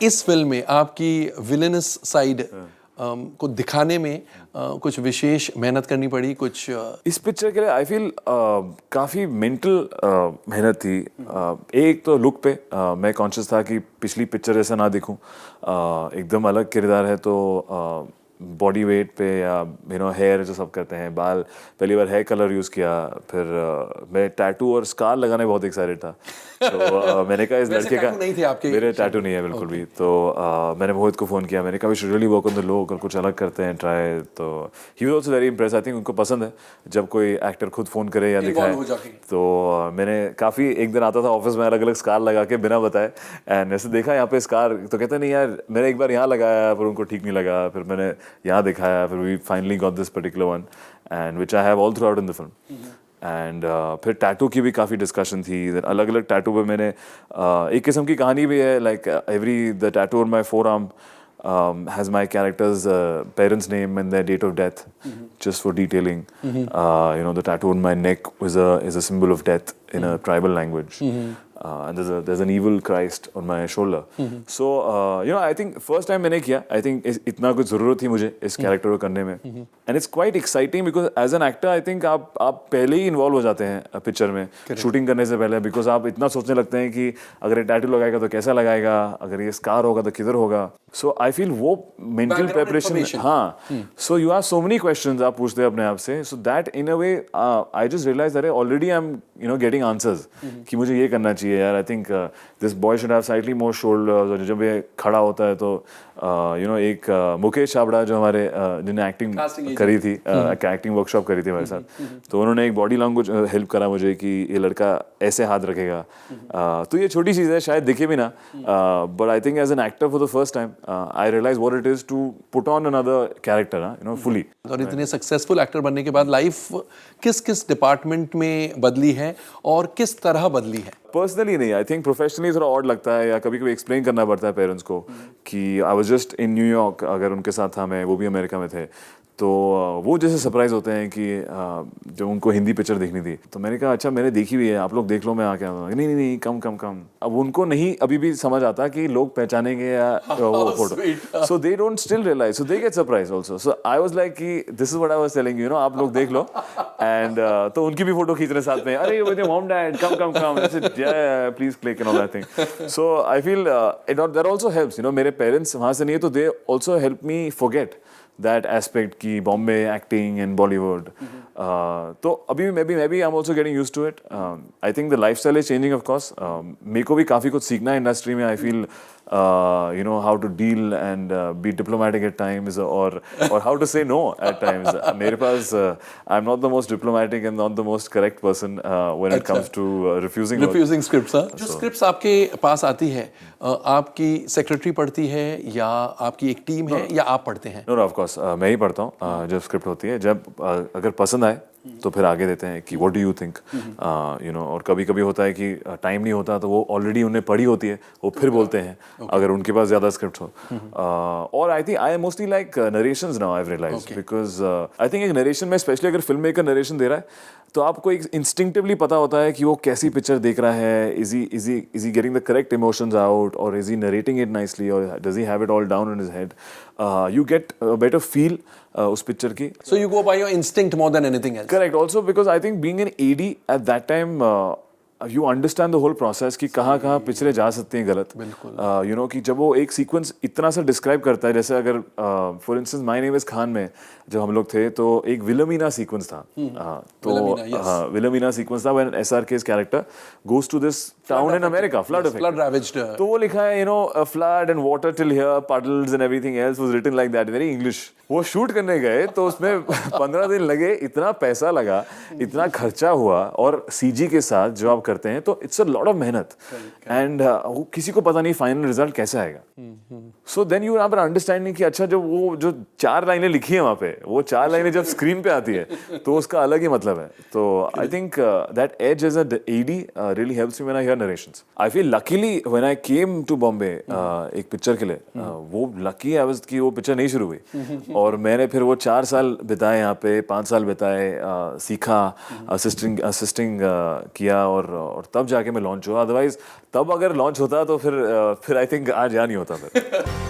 इस फिल्म में आपकी विलेनस साइड को दिखाने में कुछ विशेष मेहनत करनी पड़ी, कुछ इस पिक्चर के लिए आई फील काफ़ी मेंटल मेहनत थी। एक तो लुक पे मैं कॉन्शियस था कि पिछली पिक्चर जैसा ना दिखूं, एकदम अलग किरदार है, तो बॉडी वेट पे या हेयर जो सब करते हैं, बाल, पहली बार हेयर कलर यूज़ किया, फिर मैं टैटू और स्कार लगाने बहुत एक्साइटेड था। तो मैंने कहा इस लड़के का, नहीं थे आपके? मेरे टैटू नहीं है बिल्कुल भी। तो मैंने मोहित को फ़ोन किया, मैंने कहा we should really work on the look और कुछ अलग करते हैं ट्राई। तो he was also very impress. I think उनको पसंद है जब कोई एक्टर खुद फ़ोन करे या दिखाए। तो मैंने काफ़ी, एक दिन आता था ऑफिस में अलग अलग स्कार लगा के बिना बताए, एंड ऐसे देखा यहाँ पे स्कार, तो कहते नहीं यार, मैंने एक बार यहाँ लगाया पर उनको ठीक नहीं लगा, फिर मैंने यहाँ दिखाया, फिर we finally got this particular one and which I have all throughout in the film. And फिर टैटू की भी काफ़ी डिस्कशन थी। अलग अलग टैटू पे मैंने एक किस्म की कहानी भी है, like every the tattoo on my four arm has my character's parents' name and their date of death, just for detailing. The tattoo on my neck is a symbol of death in a tribal language. And there's an evil Christ on my shoulder. So I think first time मैंने किया, I think इतना कुछ ज़रूरत थी मुझे इस character को करने में, and it's quite exciting because as an actor I think आप पहले ही इन्वॉल्व हो जाते हैं पिक्चर में शूटिंग करने से पहले, because आप इतना सोचने लगते हैं कि अगर ये टैटू लगाएगा तो कैसा लगाएगा, अगर ये स्कार होगा तो किधर होगा। So I feel वो mental preparation, हाँ, so you ask so many questions आप पूछते हैं अपने आप से, so that in a way I just realized that already I'm getting answers कि मुझे ये करना चाहिए यार। I think this boy should have slightly more shoulders, और जब ये खड़ा होता है तो एक मुकेश छाबड़ा जो हमारे जिन्हें एक्टिंग करी थी, एक्टिंग वर्कशॉप करी थी हमारे साथ, तो उन्होंने एक बॉडी लैंग्वेज हेल्प करा मुझे कि ये लड़का ऐसे हाथ रखेगा। तो ये छोटी चीज़ है, शायद दिखे भी ना, but I think as an actor for the first time I realise what it is to put on another character fully. और इतने सक्सेसफुल एक्टर बनने के बाद लाइफ किस किस डिपार्टमेंट में बदली है और किस तरह बदली है? पर्सनली नहीं, आई थिंक प्रोफेशनली थोड़ा ऑड लगता है, या कभी कभी एक्सप्लेन करना पड़ता है पेरेंट्स को कि I was just in New York, अगर उनके साथ था मैं, वो भी अमेरिका में थे, तो वो जैसे सरप्राइज होते हैं कि जब उनको हिंदी पिक्चर देखनी थी, तो मैंने कहा अच्छा मैंने देखी हुई है, आप लोग देख लो, मैं आके आऊँगा। नहीं नहीं नहीं, कम। अब उनको नहीं अभी भी समझ आता कि लोग पहचानेंगे या वो photo, so they don't still realise, so they get surprise also. So I was like कि this is what I was telling you, आप लोग देख लो, एंड तो उनकी भी फोटो खींच रहे साथ में, अरे with your mom dad, come please click and all that thing. So I feel that also helps, मेरे पेरेंट्स वहाँ से नहीं है तो they also help me forget that aspect की बॉम्बे एक्टिंग एंड बॉलीवुड। तो अभी मैं भी I am also getting used to it. I think the life style is changing of course. मेरे को भी काफ़ी कुछ सीखना है इंडस्ट्री में। I feel how to deal and be diplomatic at times, or how to say no at times. मेरे पास I'm not the most diplomatic and not the most correct person when it comes to refusing scripts। जो scripts आपके पास आती है, आपकी secretary पढ़ती है या आपकी एक टीम है या आप पढ़ते हैं? No, of course, मैं ही पढ़ता हूँ जब स्क्रिप्ट होती है। जब अगर पसंद आए तो फिर आगे देते हैं कि व्हाट डू यू थिंक, और कभी कभी होता है कि टाइम नहीं होता तो वो ऑलरेडी उन्हें पढ़ी होती है, वो फिर बोलते हैं अगर उनके पास ज़्यादा स्क्रिप्ट हो। और I think I am mostly like narrations now, I realise, because I think एक नरेशन में, स्पेशली अगर फिल्म मेकर नरेशन दे रहा है, तो आपको एक इंस्टिंक्टिवली पता होता है कि वो कैसी पिक्चर देख रहा है, is he getting the correct emotions out, और is he narrating it nicely, और does he have it all down in his head. You get a better feel उस पिक्चर की। So you go by your instinct more than anything else. Correct. Also because I think being an AD at that time, you understand the whole process कि कहाँ पिक्चरें जा सकती हैं गलत। बिल्कुल। कि जब वो एक सीक्वेंस इतना सा डिस्क्राइब करता है, जैसे अगर for instance my name is Khan में जब हम लोग थे तो एक विलोमिना सीक्वेंस था, तो विलोमिना सीक्वेंस था when SRK's character goes to this town in America, flood ravaged। तो वो लिखा है a flood and water till here, puddles and everything else was written like that, very English। वो शूट करने गए तो उसमें 15 दिन लगे, इतना पैसा लगा, इतना खर्चा हुआ, और CG के साथ जो आप करते हैं तो इट्स अ लॉट ऑफ मेहनत, एंड किसी को पता नहीं फाइनल रिजल्ट कैसे आएगा। सो देन यू यहाँ पर अंडरस्टैंडिंग कि अच्छा जो 4 लाइनें लिखी हैं वहाँ पे, वो 4 लाइनें जब स्क्रीन पे आती है तो उसका अलग ही मतलब है. तो I think that as as a AD really helps me when I hear narrations. I feel luckily when I came to Bombay एक पिक्चर के लिए, वो लकी आई वाज कि वो पिक्चर नहीं शुरू हुई और मैंने फिर वो 4 साल बिताए यहाँ पे, 5 साल बिताए, सीखा, असिस्टिंग किया और तब जाके मैं लॉन्च हुआ. अदरवाइज तब अगर लॉन्च होता तो फिर आई थिंक आज यहाँ नहीं होता फिर.